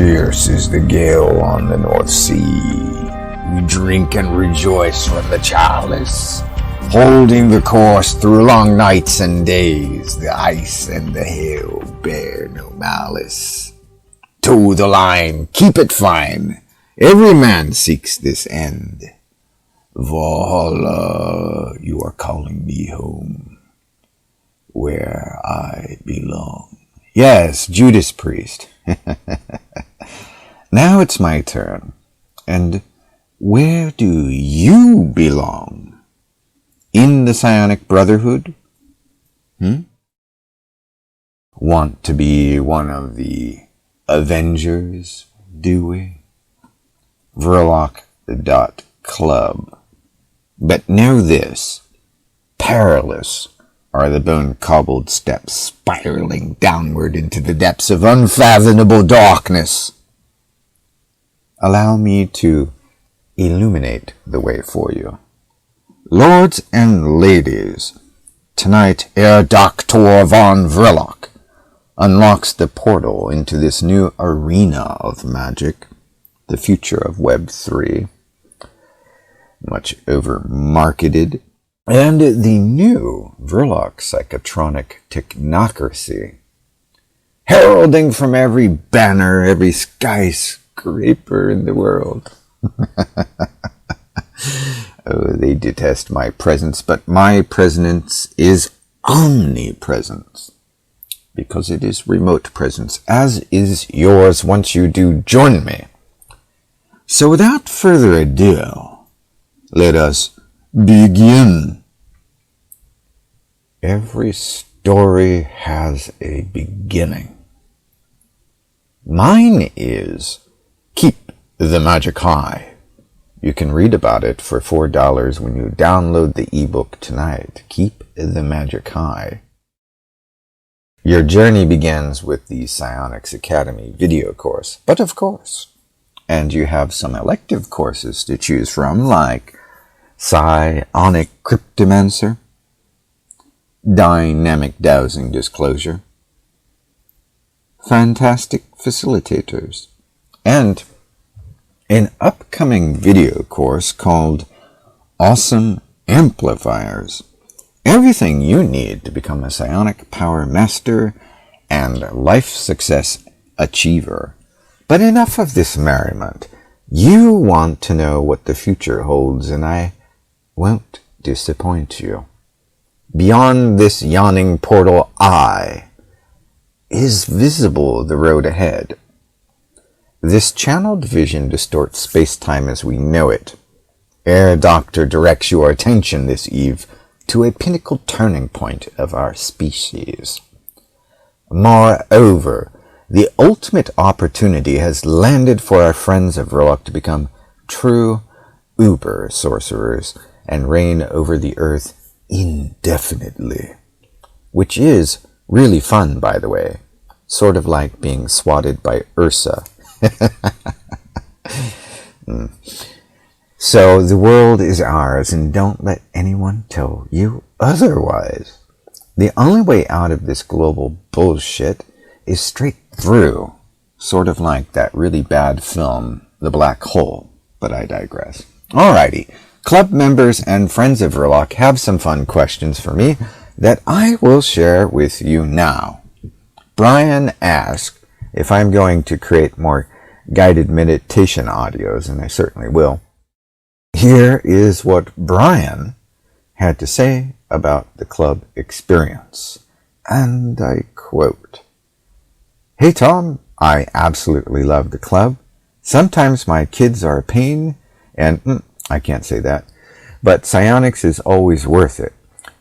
Fierce is the gale on the North Sea. We drink and rejoice from the chalice, holding the course through long nights and days. The ice and the hail bear no malice. Toe the line, keep it fine. Every man seeks this end. Valhalla, you are calling me home, where I belong. Yes, Judas Priest. Now it's my turn. And where do you belong? In the Psionic Brotherhood? Want to be one of the Avengers, do we? Vrilock.club. But know this, perilous are the bone-cobbled steps spiraling downward into the depths of unfathomable darkness. Allow me to illuminate the way for you. Lords and ladies, tonight Herr Doktor Vrilock unlocks the portal into this new arena of magic, the future of Web 3, much over-marketed, and the new Vrilock Psychotronic technocracy, heralding from every banner, every skyscraper in the world. Oh, they detest my presence, but my presence is omnipresence, because it is remote presence, as is yours once you do join me. So without further ado, let us begin. Every story has a beginning. Mine is Keep the Magic High. You can read about it for $4 when you download the ebook tonight. Keep the Magic High. Your journey begins with the Psionics Academy video course, but of course. And you have some elective courses to choose from, like Psionic Cryptomancer, Dynamic Dowsing Disclosure, Fantastic Facilitators, and an upcoming video course called Awesome Amplifiers. Everything you need to become a psionic power master and life success achiever. But enough of this merriment. You want to know what the future holds, and I won't disappoint you. Beyond this yawning portal is visible the road ahead. This channeled vision distorts space-time as we know it. Herr Doctor directs your attention this eve to a pinnacle turning point of our species. Moreover, the ultimate opportunity has landed for our friends of Vrilock to become true uber sorcerers and reign over the earth indefinitely. Which is really fun, by the way. Sort of like being swatted by Ursa. So the world is ours, and don't let anyone tell you otherwise. The only way out of this global bullshit is straight through. Sort of like that really bad film, The Black Hole. But I digress. Alrighty. Club members and friends of Vrilock have some fun questions for me that I will share with you now. Brian asked if I'm going to create more guided meditation audios, and I certainly will. Here is what Brian had to say about the club experience. And I quote, "Hey Tom, I absolutely love the club. Sometimes my kids are a pain, and I can't say that, but psionics is always worth it.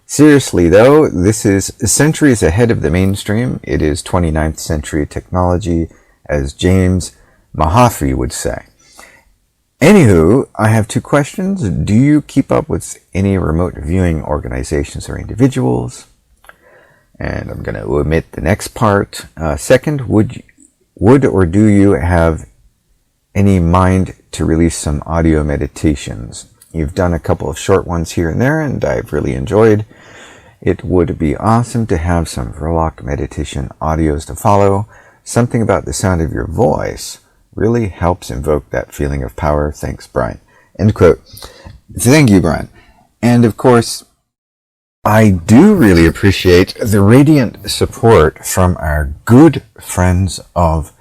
Seriously though, this is centuries ahead of the mainstream. It is 29th century technology, as James Mahaffey would say. Anywho, I have two questions. Do you keep up with any remote viewing organizations or individuals?" And I'm going to omit the next part. Second, would or do you have any mind to release some audio meditations? You've done a couple of short ones here and there, and I've really enjoyed. It would be awesome to have some Vrilock meditation audios to follow. Something about the sound of your voice really helps invoke that feeling of power. Thanks, Brian. End quote. Thank you, Brian. And of course, I do really appreciate the radiant support from our good friends of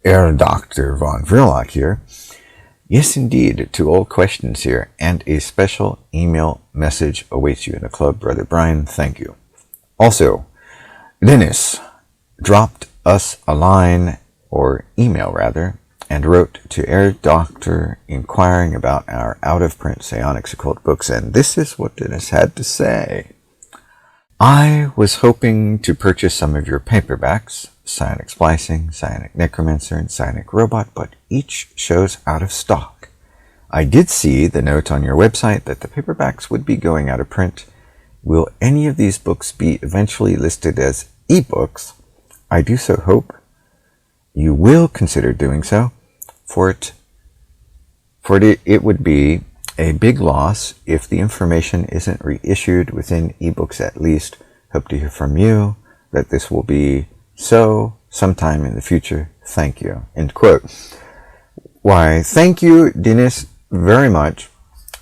Herr Doktor Vrilock here. Yes, indeed, 2 old questions here, and a special email message awaits you in the club, Brother Brian. Thank you. Also, Dennis dropped us a line, or email rather, and wrote to Herr Doktor inquiring about our out-of-print psionics occult books, and this is what Dennis had to say. I was hoping to purchase some of your paperbacks, Psionic Splicing, Psionic Necromancer, and Psionic Robot, but each shows out of stock. I did see the note on your website that the paperbacks would be going out of print. Will any of these books be eventually listed as ebooks? I do so hope you will consider doing so, for it would be a big loss if the information isn't reissued within ebooks at least. Hope to hear from you that this will be so sometime in the future. Thank you. End quote. Why, thank you, Dennis, very much.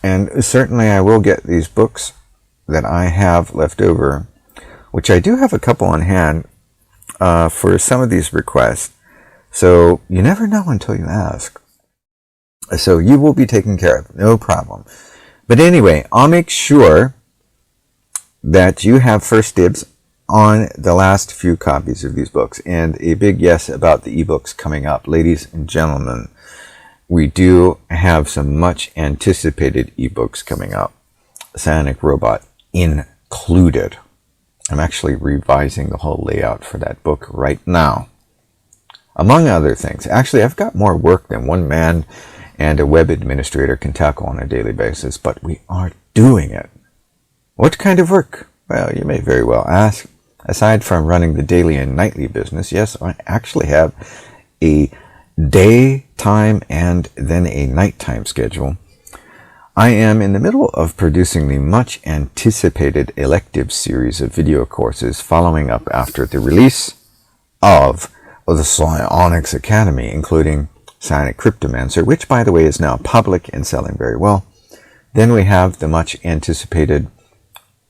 And certainly I will get these books that I have left over, which I do have a couple on hand for some of these requests. So you never know until you ask. So you will be taken care of. No problem. But anyway, I'll make sure that you have first dibs on the last few copies of these books. And a big yes about the ebooks coming up. Ladies and gentlemen, we do have some much anticipated ebooks coming up. Psionic Robot included. I'm actually revising the whole layout for that book right now. Among other things. Actually, I've got more work than one man and a web administrator can tackle on a daily basis, but we are doing it. What kind of work? Well, you may very well ask. Aside from running the daily and nightly business, yes, I actually have a daytime and then a nighttime schedule. I am in the middle of producing the much anticipated elective series of video courses following up after the release of the Psionics Academy, including Psionic Cryptomancer, which by the way is now public and selling very well. Then we have the much anticipated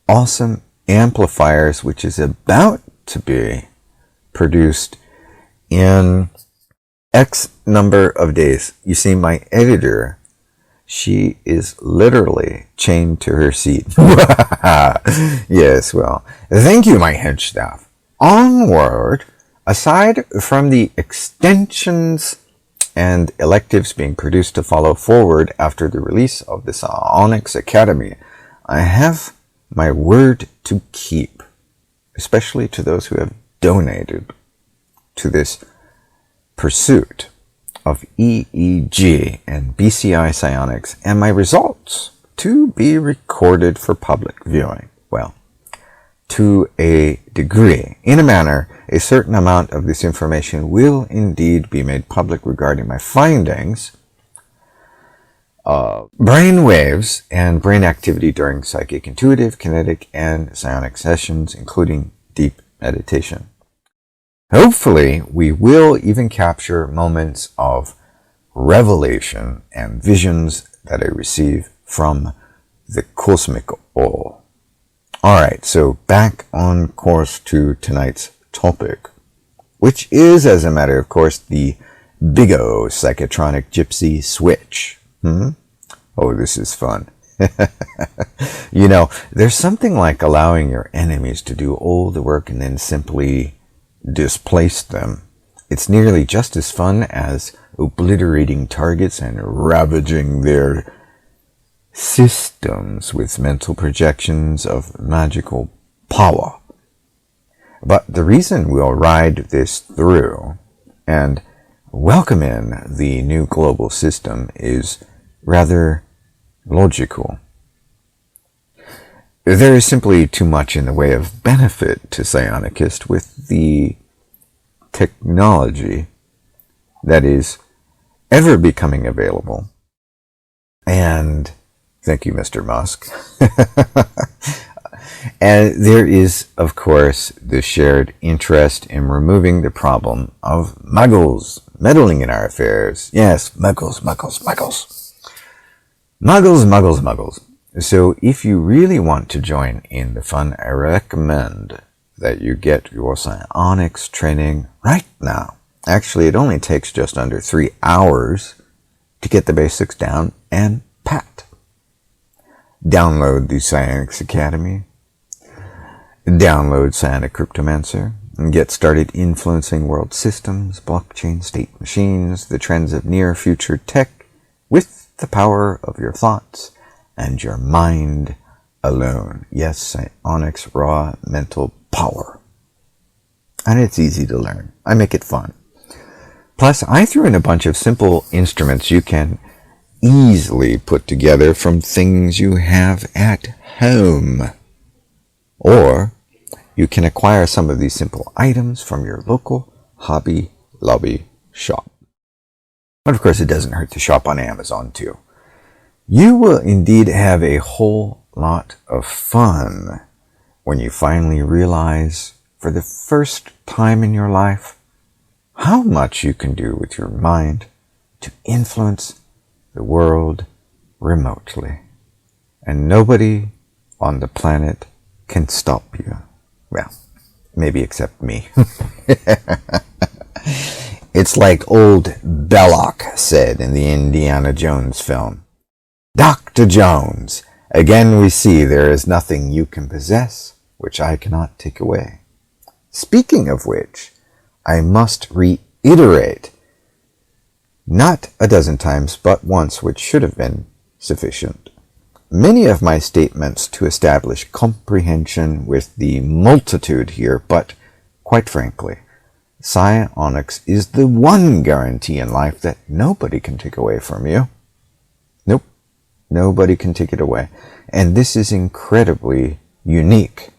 Awesome Amplifiers, which is about to be produced in X number of days. You see, my editor, she is literally chained to her seat. Yes, well, thank you, my head staff. Onward, aside from the extensions and electives being produced to follow forward after the release of the Psionics Academy, I have my word to keep, especially to those who have donated to this pursuit of EEG and BCI psionics, and my results to be recorded for public viewing. Well, to a degree, in a manner, a certain amount of this information will indeed be made public regarding my findings, brain waves and brain activity during psychic, intuitive, kinetic, and psionic sessions, including deep meditation. Hopefully, we will even capture moments of revelation and visions that I receive from the cosmic all. Alright, so back on course to tonight's topic, which is, as a matter of course, the big O Psychotronic Gypsy switch. Oh, this is fun. You know, there's something like allowing your enemies to do all the work and then simply displace them. It's nearly just as fun as obliterating targets and ravaging their systems with mental projections of magical power. But the reason we'll ride this through and welcome in the new global system is rather logical. There is simply too much in the way of benefit to psionicists with the technology that is ever becoming available. And thank you, Mr. Musk. And there is, of course, the shared interest in removing the problem of muggles, meddling in our affairs. Yes, muggles. Muggles. So if you really want to join in the fun, I recommend that you get your psionics training right now. Actually, it only takes just under 3 hours to get the basics down and pat. Download the Psionics Academy. Download Psionic Cryptomancer and get started influencing world systems, blockchain, state machines, the trends of near-future tech with the power of your thoughts and your mind alone. Yes, psionics, raw mental power. And it's easy to learn. I make it fun. Plus, I threw in a bunch of simple instruments you can easily put together from things you have at home. Or you can acquire some of these simple items from your local Hobby Lobby shop. But of course, it doesn't hurt to shop on Amazon too. You will indeed have a whole lot of fun when you finally realize, for the first time in your life, how much you can do with your mind to influence the world remotely. And nobody on the planet can stop you. Well, maybe except me. It's like old Belloc said in the Indiana Jones film. Dr. Jones, again we see there is nothing you can possess which I cannot take away. Speaking of which, I must reiterate, not a dozen times, but once, which should have been sufficient, many of my statements to establish comprehension with the multitude here, but quite frankly, psionics is the one guarantee in life that nobody can take away from you. Nope, nobody can take it away. And this is incredibly unique,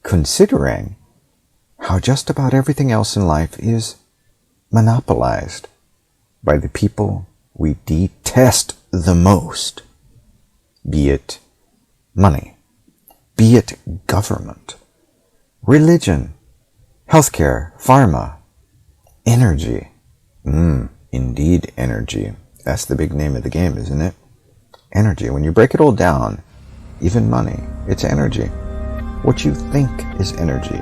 considering how just about everything else in life is monopolized by the people we detest the most. Be it money, be it government, religion, healthcare, pharma, energy. Indeed, energy. That's the big name of the game, isn't it? Energy. When you break it all down, even money, it's energy. What you think is energy.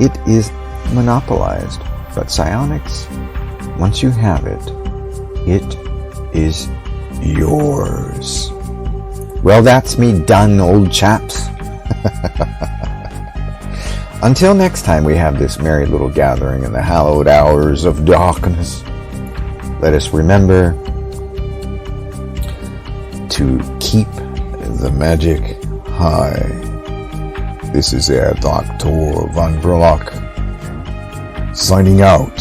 It is monopolized. But psionics, once you have it, it is yours. Well, that's me done, old chaps. Until next time we have this merry little gathering in the hallowed hours of darkness, let us remember to keep the magic high. This is Herr Doktor Vrilock signing out.